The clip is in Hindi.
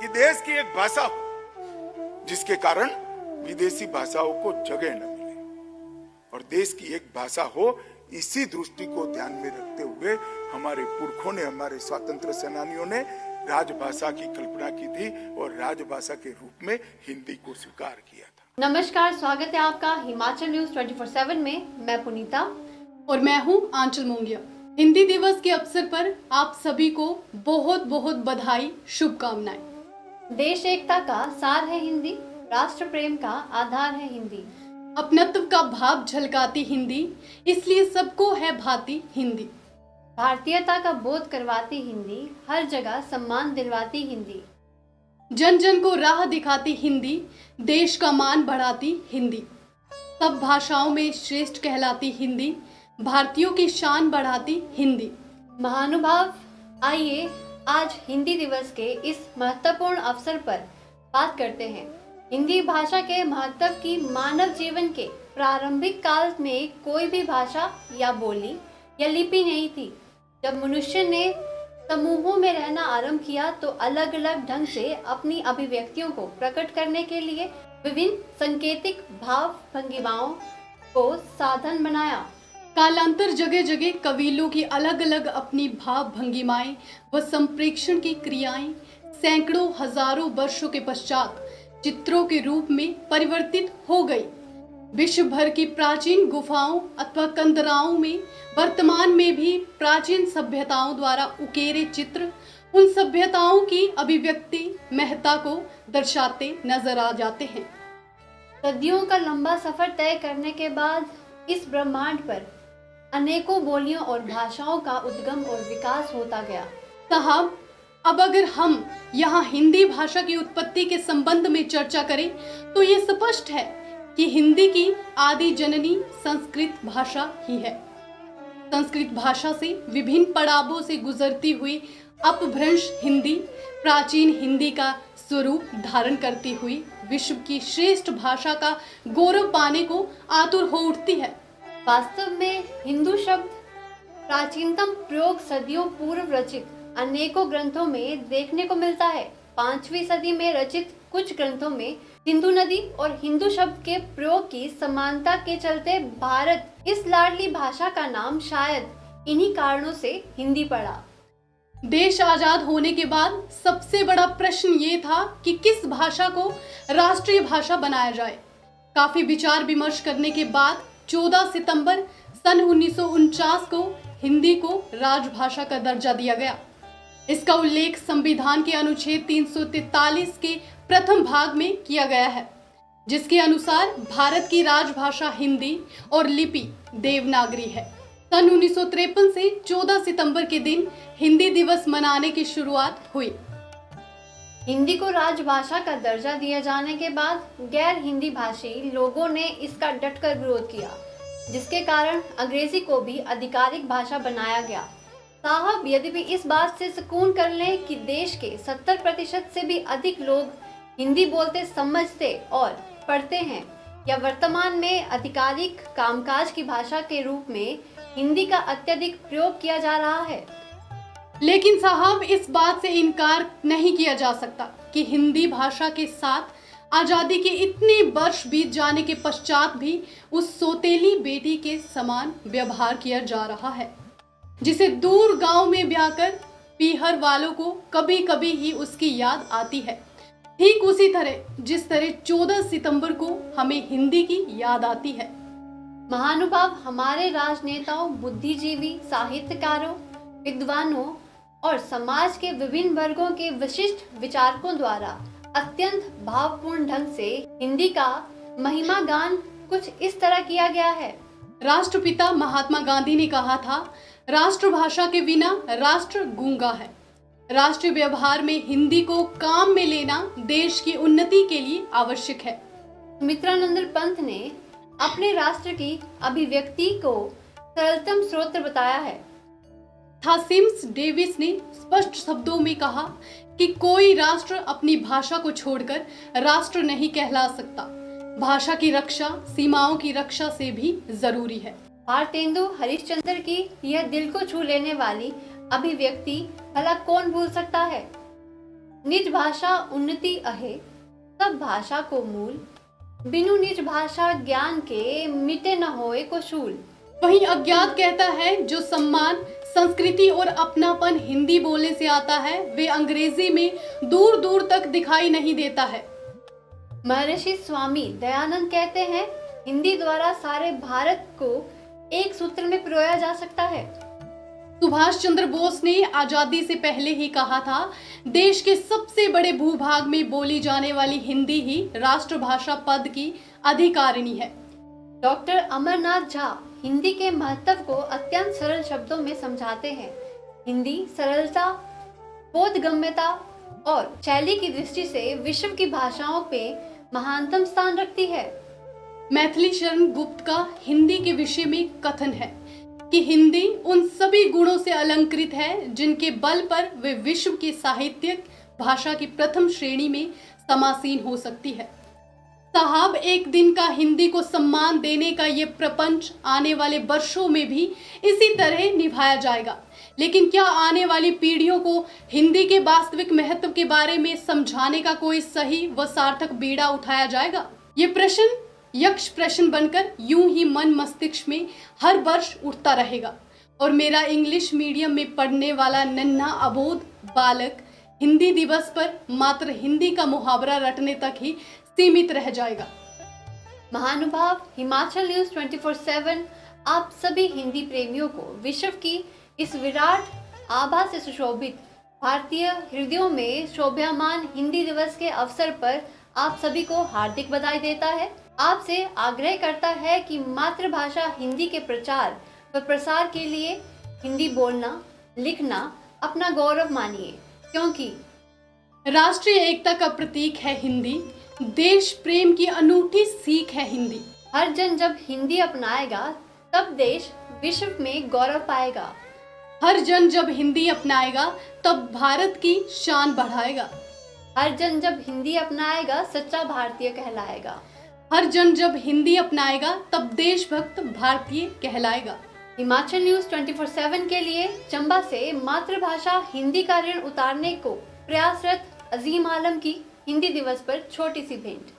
कि देश की एक भाषा हो जिसके कारण विदेशी भाषाओं को जगह न मिले और देश की एक भाषा हो, इसी दृष्टि को ध्यान में रखते हुए हमारे पुरखों ने, हमारे स्वतंत्र सेनानियों ने राजभाषा की कल्पना की थी और राजभाषा के रूप में हिंदी को स्वीकार किया था। नमस्कार, स्वागत है आपका हिमाचल न्यूज 24/7 में। मैं पुनीता और मैं हूं आंचल मोंगिया। हिंदी दिवस के अवसर पर आप सभी को बहुत बहुत बधाई, शुभकामनाएं। देश एकता का सार है हिंदी, राष्ट्र प्रेम का आधार है हिंदी, अपनत्व का भाव झलकाती हिंदी, इसलिए सबको है भाती हिंदी। भारतीयता का बोध करवाती हिंदी, हर जगह सम्मान दिलवाती हिंदी, जन जन को राह दिखाती हिंदी, देश का मान बढ़ाती हिंदी, सब भाषाओं में श्रेष्ठ कहलाती हिंदी, भारतीयों की शान बढ़ाती हिंदी। महानुभाव, आइए आज हिंदी दिवस के इस महत्वपूर्ण अवसर पर बात करते हैं। हिंदी भाषा के महत्व की। मानव जीवन के प्रारंभिक काल में कोई भी भाषा या बोली या लिपि नहीं थी। जब मनुष्य ने समूहों में रहना आरंभ किया तो अलग अलग ढंग से अपनी अभिव्यक्तियों को प्रकट करने के लिए विभिन्न सांकेतिक भाव भंगिमाओं को साधन बनाया। कालांतर जगह जगह कबीलों की अलग अलग अपनी भाव भंगिमाएं व संप्रेक्षण की क्रियाएं सैकड़ों हजारों वर्षों के पश्चात चित्रों के रूप में परिवर्तित हो गई। विश्व भर की प्राचीन गुफाओं अथवा कंदराओं में वर्तमान में भी प्राचीन सभ्यताओं द्वारा उकेरे चित्र उन सभ्यताओं की अभिव्यक्ति महत्ता को दर्शाते नजर आ जाते हैं। सदियों का लंबा सफर तय करने के बाद इस ब्रह्मांड पर अनेकों बोलियों और भाषाओं का उद्गम और विकास होता गया। साहब, अब अगर हम यहाँ हिंदी भाषा की उत्पत्ति के संबंध में चर्चा करें तो ये स्पष्ट है कि हिंदी की आदि जननी संस्कृत भाषा ही है। संस्कृत भाषा से विभिन्न पड़ावों से गुजरती हुई अपभ्रंश हिंदी प्राचीन हिंदी का स्वरूप धारण करती हुई विश्व की श्रेष्ठ भाषा का गौरव पाने को आतुर हो उठती है। वास्तव में हिंदू शब्द प्राचीनतम प्रयोग सदियों पूर्व रचित अनेकों ग्रंथों में देखने को मिलता है। 5वीं सदी में रचित कुछ ग्रंथों में सिंधु नदी और हिंदू शब्द के प्रयोग की समानता के चलते भारत इस लाडली भाषा का नाम शायद इन्हीं कारणों से हिंदी पड़ा। देश आजाद होने के बाद सबसे बड़ा प्रश्न ये था कि किस भाषा को राष्ट्रीय भाषा बनाया जाए। काफी विचार विमर्श करने के बाद 14 सितंबर सन 1949 को हिंदी को राजभाषा का दर्जा दिया गया। इसका उल्लेख संविधान के अनुच्छेद 343 के प्रथम भाग में किया गया है, जिसके अनुसार भारत की राजभाषा हिंदी और लिपि देवनागरी है। सन 1953 से 14 सितंबर के दिन हिंदी दिवस मनाने की शुरुआत हुई। हिंदी को राजभाषा का दर्जा दिए जाने के बाद गैर हिंदी भाषी लोगों ने इसका डटकर विरोध किया, जिसके कारण अंग्रेजी को भी आधिकारिक भाषा बनाया गया। साहब, यद्यपि इस बात से सुकून कर लें कि देश के 70% से भी अधिक लोग हिंदी बोलते, समझते और पढ़ते हैं, या वर्तमान में आधिकारिक कामकाज की भाषा के रूप में हिंदी का अत्यधिक प्रयोग किया जा रहा है। लेकिन साहब, इस बात से इनकार नहीं किया जा सकता कि हिंदी भाषा के साथ आजादी के इतने वर्ष बीत जाने के पश्चात भी उस सौतेली बेटी के समान व्यवहार किया जा रहा है, जिसे दूर गांव में ब्याहकर पीहर वालों को कभी कभी ही उसकी याद आती है। ठीक उसी तरह जिस तरह 14 सितंबर को हमें हिंदी की याद आती है। महानुभाव, हमारे राजनेताओं, बुद्धिजीवी, साहित्यकारों, विद्वानों और समाज के विभिन्न वर्गों के विशिष्ट विचारकों द्वारा अत्यंत भावपूर्ण ढंग से हिंदी का महिमा गान कुछ इस तरह किया गया है। राष्ट्रपिता महात्मा गांधी ने कहा था, राष्ट्रभाषा के बिना राष्ट्र गूंगा है। राष्ट्रीय व्यवहार में हिंदी को काम में लेना देश की उन्नति के लिए आवश्यक है। सुमित्रानंद पंत ने अपने राष्ट्र की अभिव्यक्ति को सरलतम स्रोत बताया है। थासिम्स डेविस ने स्पष्ट शब्दों में कहा कि कोई राष्ट्र अपनी भाषा को छोड़कर राष्ट्र नहीं कहला सकता। भाषा की रक्षा सीमाओं की रक्षा से भी जरूरी है। भारतेंदु हरिश्चंद्र की यह दिल को छू लेने वाली अभिव्यक्ति भला कौन भूल सकता है। निज भाषा उन्नति अहे सब भाषा को मूल, बिनु निज भाषा ज्ञान के मिटे न होए को शूल। वहीं अज्ञात कहता है जो सम्मान, संस्कृति और अपनापन हिंदी बोलने से आता है वे अंग्रेजी में दूर दूर तक दिखाई नहीं देता है। महर्षि स्वामी दयानंद कहते हैं हिंदी द्वारा सारे भारत को एक सूत्र में पिरोया जा सकता है। सुभाष चंद्र बोस ने आजादी से पहले ही कहा था, देश के सबसे बड़े भूभाग में बोली जाने वाली हिंदी ही राष्ट्रभाषा पद की अधिकारिणी है। डॉक्टर अमरनाथ झा हिंदी के महत्व को अत्यंत सरल शब्दों में समझाते हैं। हिंदी सरलता, बोधगम्यता और शैली की दृष्टि से विश्व की भाषाओं पे महानतम स्थान रखती है। मैथिली शरण गुप्त का हिंदी के विषय में कथन है कि हिंदी उन सभी गुणों से अलंकृत है जिनके बल पर वे विश्व की साहित्यिक भाषा की प्रथम श्रेणी में समासीन हो सकती है। साहब, एक दिन का हिंदी को सम्मान देने का ये प्रपंच आने वाले वर्षों में भी इसी तरह निभाया जाएगा। लेकिन क्या आने वाली पीढ़ियों को हिंदी के वास्तविक महत्व के बारे में समझाने का कोई सही व सार्थक बीड़ा उठाया जाएगा? ये प्रश्न यक्ष प्रश्न बनकर यूं ही मन मस्तिष्क में हर वर्ष उठता रहेगा और मेरा इंग्लिश मीडियम में पढ़ने वाला नन्हा अबोध बालक हिंदी दिवस पर मात्र हिंदी का मुहावरा रटने तक ही सीमित रह जाएगा। महानुभाव हिमाचल न्यूज 24/7 आप सभी हिंदी प्रेमियों को विश्व की इस विराट आभा से सुशोभित भारतीय हृदयों में शोभायमान हिंदी दिवस के अवसर पर आप सभी को हार्दिक बधाई देता है। आपसे आग्रह करता है कि मातृभाषा हिंदी के प्रचार व प्रसार के लिए हिंदी बोलना, लिखना अपना गौरव मानिए, क्योंकि राष्ट्रीय एकता का प्रतीक है हिंदी, देश प्रेम की अनूठी सीख है हिंदी। हर जन जब हिंदी अपनाएगा तब देश विश्व में गौरव पाएगा। हर जन जब हिंदी अपनाएगा तब भारत की शान बढ़ाएगा। हर जन जब हिंदी अपनाएगा सच्चा भारतीय कहलाएगा। हर जन जब हिंदी अपनाएगा तब देशभक्त भारतीय कहलाएगा। हिमाचल न्यूज 24/7 के लिए चंबा से मातृभाषा हिंदी का ऋण उतारने को प्रयासरत अजीम आलम की हिंदी दिवस पर छोटी सी भेंट।